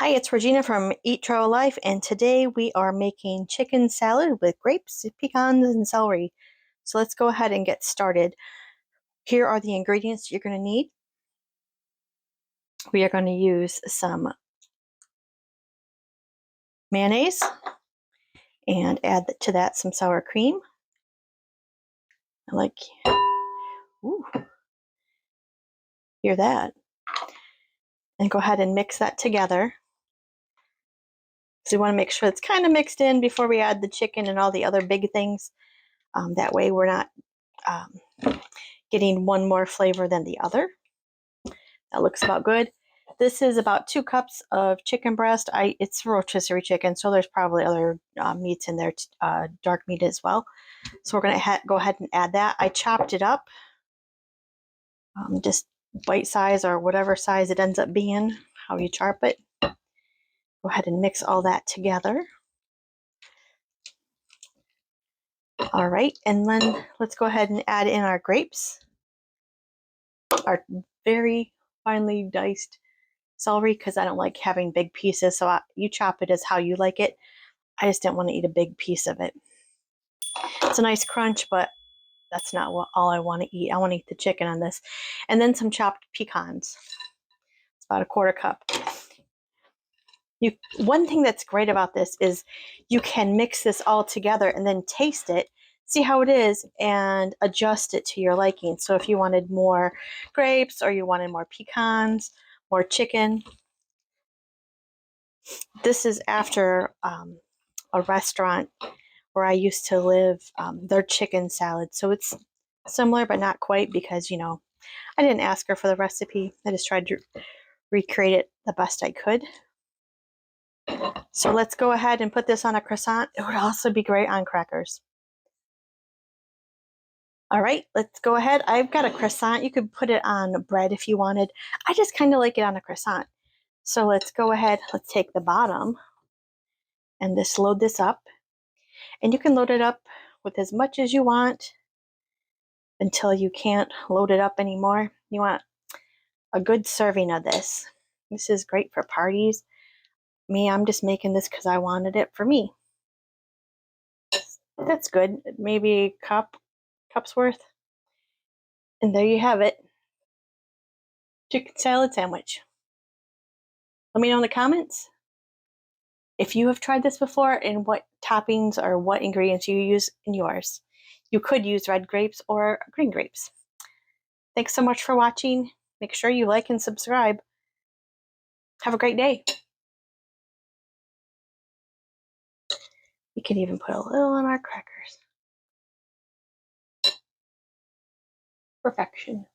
Hi, it's Regina from Eat Travel Life, and today we are making chicken salad with grapes, pecans, and celery. So let's go ahead and get started. Here are the ingredients you're going to need. We are going to use some mayonnaise and add to that some sour cream. I like, ooh, hear that. And go ahead and mix that together. So we want to make sure it's kind of mixed in before we add the chicken and all the other big things. That way we're not getting one more flavor than the other. That looks about good. This is about 2 cups of chicken breast. It's rotisserie chicken, so there's probably other meats in there, dark meat as well. So we're going to go ahead and add that. I chopped it up, just bite size or whatever size it ends up being, how you chop it. Go ahead and mix all that together. All right, and then let's go ahead and add in our grapes, our very finely diced celery, because I don't like having big pieces, so you chop it as how you like it. I just didn't want to eat a big piece of it. It's a nice crunch, but that's not all I want to eat. I want to eat the chicken on this. And then some chopped pecans. It's about 1/4 cup. One thing that's great about this is you can mix this all together and then taste it, see how it is, and adjust it to your liking. So if you wanted more grapes or you wanted more pecans, more chicken. This is after a restaurant where I used to live, their chicken salad. So it's similar, but not quite, because, I didn't ask her for the recipe. I just tried to recreate it the best I could. So let's go ahead and put this on a croissant. It would also be great on crackers. All right, let's go ahead. I've got a croissant. You could put it on bread if you wanted. I just kind of like it on a croissant. So let's go ahead. Let's take the bottom and load this up. And you can load it up with as much as you want until you can't load it up anymore. You want a good serving of this. This is great for parties. I'm just making this because I wanted it for me. That's good. Maybe a cup's worth. And there you have it. Chicken salad sandwich. Let me know in the comments if you have tried this before and what toppings or what ingredients you use in yours. You could use red grapes or green grapes. Thanks so much for watching. Make sure you like and subscribe. Have a great day. We can even put a little on our crackers. Perfection.